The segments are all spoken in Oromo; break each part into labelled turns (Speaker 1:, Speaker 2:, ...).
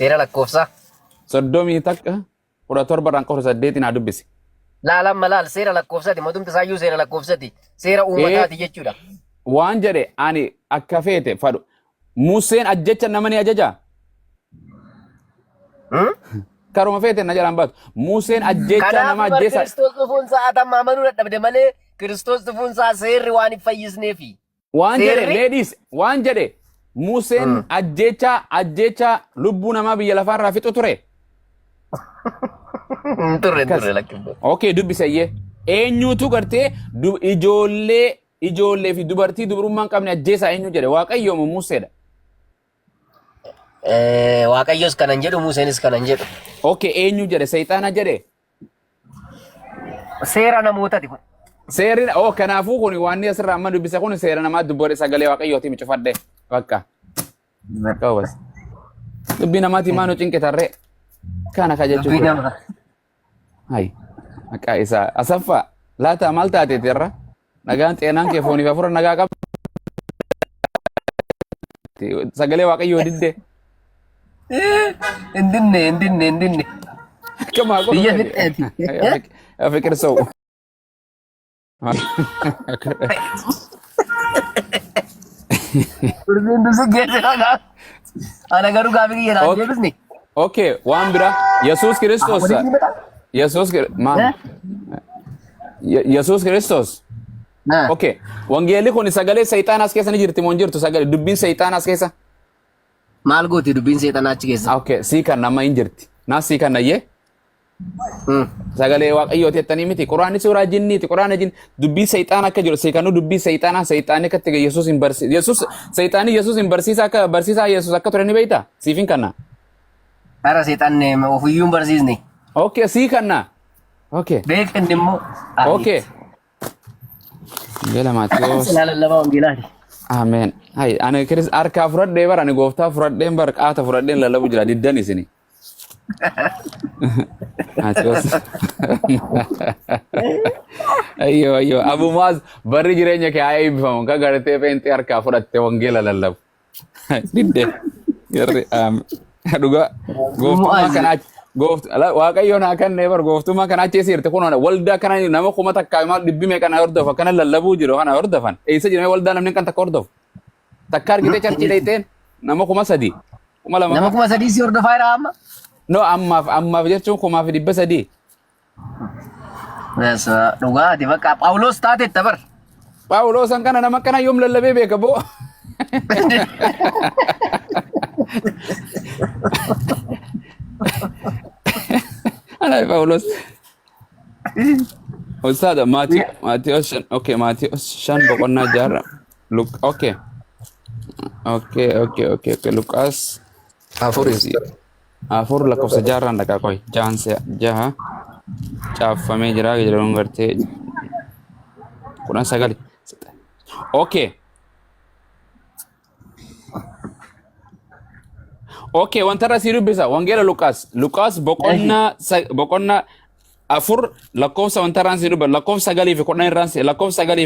Speaker 1: Seera lakkoofsa.
Speaker 2: Soddomii takka 17 irraan qofa 8 naa dubbisi.
Speaker 1: Laalaan malaal seera lakkoofsati madumti isaayyuu seera lakkoofsati seera uummataati jechuudha.
Speaker 2: Waan jedhe ani akka feete fadhu. Museen ajjecha nama ni ajajaa? Karuma feete na jalaan baatu. Museen ajjecha nama ajjeesa.
Speaker 1: Kiristoos dhufuun isaa atamma amanuu dadhabde malee Kiristoos dhufuun isaa seerri waan hin fayyisneefi.
Speaker 2: Waan jedhe ladies waan jedhe Museen ajjecha lubbuu namaa biyya lafaarraa fixu ture.
Speaker 1: Turre lakkifte.
Speaker 2: Okay dubbisayyee. Eenyutu gartee ijoollee fi dubartii dubrummaan qabne ajjeesaa eenyu jedhe Waaqayyo moo Museedha?
Speaker 1: Waaqayyos kanan jedhu Museenis kanan jedhu.
Speaker 2: Okay eenyu jedhe Seexaana jedhe?
Speaker 1: Seera namootati kun.
Speaker 2: Seerri kanaafuu kun waan asirraa amma dubbisa kun seera namaa dubboodhe sagalee Waaqayyooti micufadhe bakka. Qabas. Dubbii namaati maanu cinqitarree kana kajechuudha. Hai. Maqaa isaa Asaffaa laata maal taateeti irra? Nagaan xeenaan kee fooniif afura nagaa qaba. Sagalee Waaqayyoo didde.
Speaker 1: Indinne.
Speaker 2: Kama ako.
Speaker 1: Biyya fixeeti.
Speaker 2: Fikir soo.
Speaker 1: Kursiin dusu geesse nagaa. Ana garuu gaafii kiyyaadhaan deebisni.
Speaker 2: Okay, waan bira Yesuus Kiristoos. Yesuus Kiristoos. Okay, wangeelli kun sagalee Seexaanaas keessa ni jirti moo hin jirtu sagalee dubbiin Seexaanaas keessa?
Speaker 1: Maal gooti dubbiin Seexaanaa achi keessa?
Speaker 2: Okay, sii kan nama hin jirti. Naas sii kan nayyee? Sagalee Waaqayyooti jettanii miti. Quraanni suuraa jinniiti. Quraana jin dubbii Seexaanaa akka jiru seekanuu dubbii Seexaanaa Seexaanni akka ta'e Yesuus hin barsiisa. Yesuus hin barsiisa akka barsiisaa Yesuus akka ture ni beektaa? Siif hin kanna?
Speaker 1: Ara Seexaanni ofiyyuu hin barsiisne.
Speaker 2: Okay, sii kanna. Okay.
Speaker 1: Beekan immoo.
Speaker 2: Okay. Wangeela Maatiyos.
Speaker 1: Lallabaa wangeelaati.
Speaker 2: Amen. Hai, ani Kiris harkaa fudhadhee bara ani gooftaa fudhadheen bara qaata fudhadheen lallabu jira diddan isini. Maatiyos. Ayyo. Abu Maaz barri jireenya kee haa eebbifamu ka gartee feentee harkaa fudhattee wangeela lallabu. Didde. Yarri dhugaa gooftummaa kanaa Waaqayyoon haa kennee bar gooftummaa kana achi sirte kunoon waldaa kana nama kuma takka maal dhibbi mee kana hordofa kana lallabuu jiru kana hordofan eessa jira waldaa namni kan takka hordofu takka argitee charchii dheeyteen nama kuma sadii kuma lama
Speaker 1: nama kuma sadii si hordofaa jira amma
Speaker 2: no ammaaf jechuun kumaa fi dhibba sadii
Speaker 1: dhugaati bakka Phaawulos taate tabar
Speaker 2: Phaawulosan kana nama kana yoom lallabee beeka boo Ana Phaawulos. Ustadha Maatiyos okay Maatiyos shan boqonnaa jaarra. Okay. Luqaas afur lakkoofsa jaarraan dhaqaa qoy jaha caaffamee jira jedhamuun gartee 19. Okay. Okay, wanta rasii dubbisa wangeela Luqaas boqonnaa afur lakkoofsa wanta rasii dubbisa lakkoofsa 9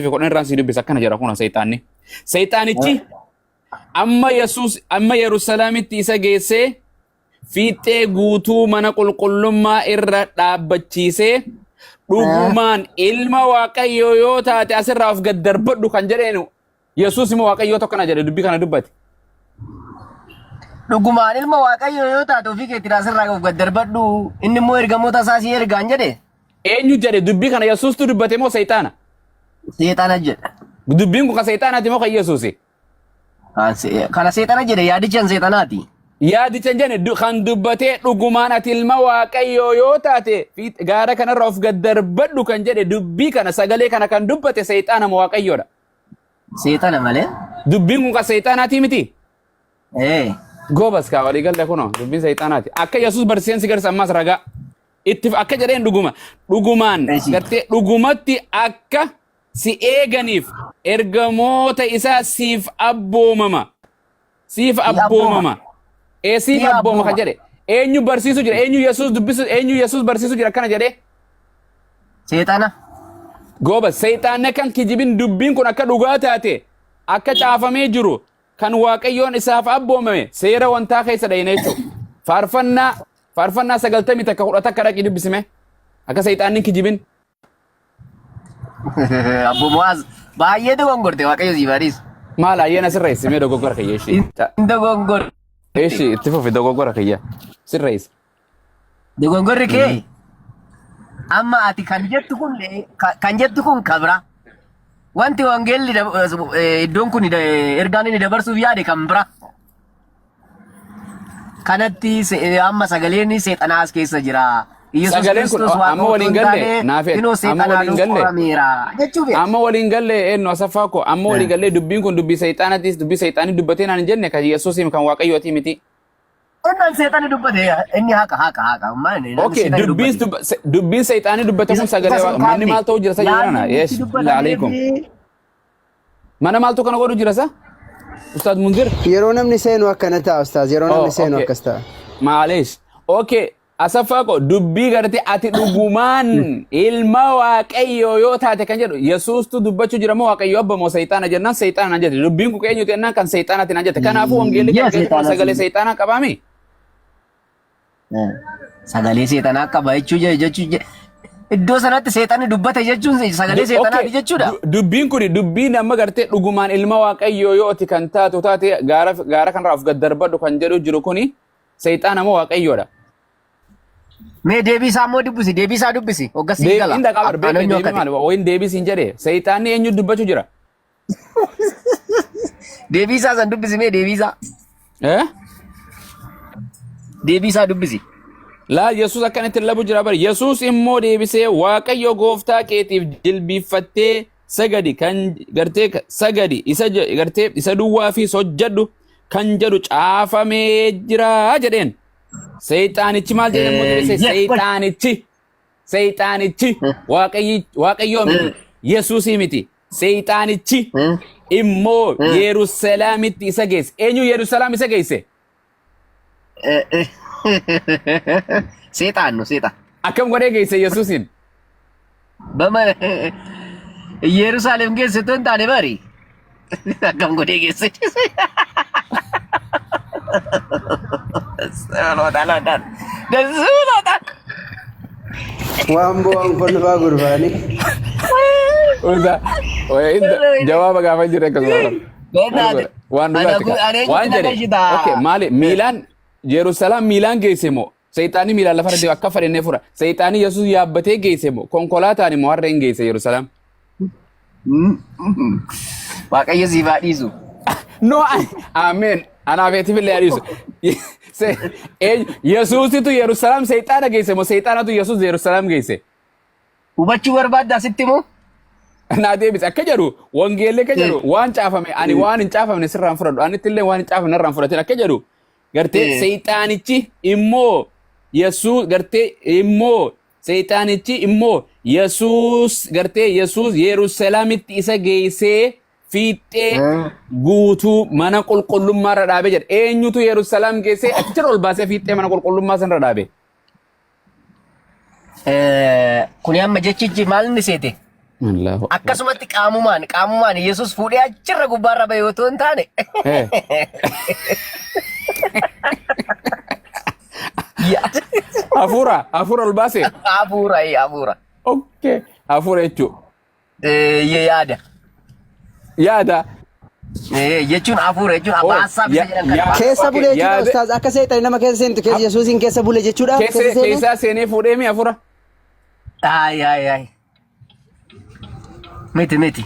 Speaker 2: fi 10 rasii dubbisa akkana jedha kuna Seexaanichi amma Yerusaalemitti isa geessee fiixee guutuu mana qulqullummaa irra dhaabbachiisee dhugumaan ilma Waaqayyoo yoo taate asirraa of gad darbadhu kan jedheenu Yesuus immoo Waaqayyoo tokkana jedhe dubbii kana dubbate.
Speaker 1: Dhugumaan ilma Waaqayyoo yoo taate ofii keetti asirraa of gad darbadhu inni immoo ergamoota isaa si ergaan jedhe.
Speaker 2: Eenyu jedhe dubbii kana Yesuustu dubbate moo Seexaana?
Speaker 1: Seexaana jedhe.
Speaker 2: Dubbiin kun kan Seexaanaati moo kan Yesuusi?
Speaker 1: Kana Seexaana jedhe yaadichaan Seexaanaati.
Speaker 2: Yaadichaan jedhe kan dubbatee dhugumaan ati ilma Waaqayyoo yoo taate gaara kanarraa of gad darbadhu kan jedhe dubbii kana sagalee kana kan dubbate Seexaana moo Waaqayyoodha?
Speaker 1: Seexaana malee.
Speaker 2: Dubbiin kun kan Seexaanaati miti? Gobas ka walii galle kuno dubbiin Seexaanaati. Akka Yesuus barsiiseen si garsa ammas ragaa. Itti akka jedheen dhugumaan gartee dhugumatti akka si eeganiif ergamoota isaa siif abboomama. Siif abboomama ka jedhe. Eenyu barsiisu jira? Eenyu Yesuus barsiisu jira kana jedhe?
Speaker 1: Seexaana.
Speaker 2: Gobas Seexaanni kan kijibin dubbiin kun akka dhugaa taate akka caafamee jiru kan Waaqayyoon isaaf abboomame seera wantaa keessa dhayina jechuudha. faarfannaa 90 takka 10 takka dhaqii dubbisime akka sayxaanni kijibin.
Speaker 1: Abbo Muaz baay'ee dogongorte waaqayyo si bariis.
Speaker 2: Maal ayyaana sirreessimee dogoggora kiyya ishee.
Speaker 1: Dogongor.
Speaker 2: Ishee itti fufi dogoggora kiyya sirreessi.
Speaker 1: Dogongorri kee amma ati kan jettu kun kabira. Wanti wangeelli iddoon kun ergaan inni dabarsuuf yaade kan bira. Kanatti amma sagaleen seexanaa as keessa jira.
Speaker 2: Sagaleen kun amma waliin galle naafee amma waliin galle eenyu asaffaa ko amma waliin galle dubbiin kun dubbii sayxaanatis dubbii sayxaanii dubbatee naan jenne kan Yesuus kan waaqayyooti miti.
Speaker 1: Onnaan seexanii dubbate inni haqa.
Speaker 2: Okay, dubbiin sayxaanii dubbate kun sagalee manni maal ta'u jira sa jirana? Yes, alaikum. Mana maaltu kana godhu jira sa? Ustaad Munzir.
Speaker 3: Yeroo namni seenu akkana ta'a ustaaz, yeroo namni seenu akkas ta'a.
Speaker 2: Maaleesh. Okay. Asaffaa ko dubbii gartee ati dhugumaan ilma waaqayyoo yoo taate kan jedhu Yesuustu dubbachuu jira moo waaqayyo abba moo sayxaana jennaan sayxaana jette dubbiin kun eenyuti jennaan kan sayxaanaati naan jette kanaafuu wangeelli kan keessatti sagalee sayxaanaa qabaami.
Speaker 1: Sagalee sayxaanaa qaba jechuu iddoo sanatti sayxaanni dubbate jechuun sagalee sayxaanaati jechuudha.
Speaker 2: Dubbiin kun dubbiin amma gartee dhugumaan ilma waaqayyoo yoo ati kan taatu taate gaara kanarraa of gad darbadhu kan jedhu jiru kuni sayxaana moo waaqayyoodha.
Speaker 1: Mee deebisaa moo dubbisi deebisaa dubbisi hoggasii gala.
Speaker 2: Inda qabar beekne deebii maal wayin deebisiin jedhee sayxaanni eenyu dubbachuu jira.
Speaker 1: Deebisaa san dubbisi mee deebisaa. Deebisaa dubbisi.
Speaker 2: Laa Yesuus akkanitti labu jira bari Yesuus immoo deebisee waaqayyo gooftaa keetiif jilbiiffattee sagadi kan gartee sagadi isa gartee isa duwwaa fi sojjadhu kan jedhu caafamee jira jedheen. Sayxaanichi maal jedhamu deebisee sayxaanichi waaqayyo miti Yesuusii miti sayxaanichi immoo Yerusaalemitti isa geesse. Eenyu Yerusaalem isa geesse?
Speaker 1: Seexaan.
Speaker 2: Akkam godhee geesse Yesuusin?
Speaker 1: Bama Yerusaalem geesse ton taane bari. Akkam godhee geesse? Loodhaan.
Speaker 3: Waan bu'aan kun faa gurbaani.
Speaker 2: Jawaaba gaafa jira akkasuma. Waan jedhe. Okay, maali Miilaan Yerusaalem Miilaan geesse moo sayxaanii Miilaan lafa irratti akka fadhennee fura sayxaanii Yesuus yaabbatee geesse moo konkolaataan immoo harreen geesse Yerusaalem.
Speaker 1: Waaqayyo siif haa dhiisu.
Speaker 2: No, amen. Anaafeetiif illee adiisu. Yesuusitu Yerusaalem sayxaana geesse moo sayxaanatu Yesuus Yerusaalem geesse?
Speaker 1: Hubachuu barbaadda asitti moo?
Speaker 2: Naa deebis akka jedhu wangeellee akka jedhu waan caafame ani waan hin caafamne sirraan fudhadhu anitti illee waan hin caafamne irraan fudhatin akka jedhu gartee sayxaanichi immoo Yesuus gartee immoo sayxaanichi immoo Yesuus gartee Yesuus Yerusaalemitti isa geessee fiixee guutuu mana qulqullummaa irra dhaabe jedha. Eenyutu Yerusaalem geessee achi ol baasee fiixee mana qulqullummaa sana irra dhaabe?
Speaker 1: Kuni amma jechichi maal inni seete? Akkasumatti qaamumaan Yesuus fuudhee achirra gubbaarra bahee otoo hin taane.
Speaker 2: Hafuura ol baase?
Speaker 1: Hafuura.
Speaker 2: Okay. Hafuura jechuun? Yaada.
Speaker 1: Jechuun hafuura jechuun abbaa hasaab isa jedhan kana.
Speaker 3: Keessa bulee jechuudha ustaaz akka seexanii nama keessa seentu keessa Yesuusin keessa bule jechuudha.
Speaker 2: Keessa seenee fuudhee mi hafuura?
Speaker 1: Miti.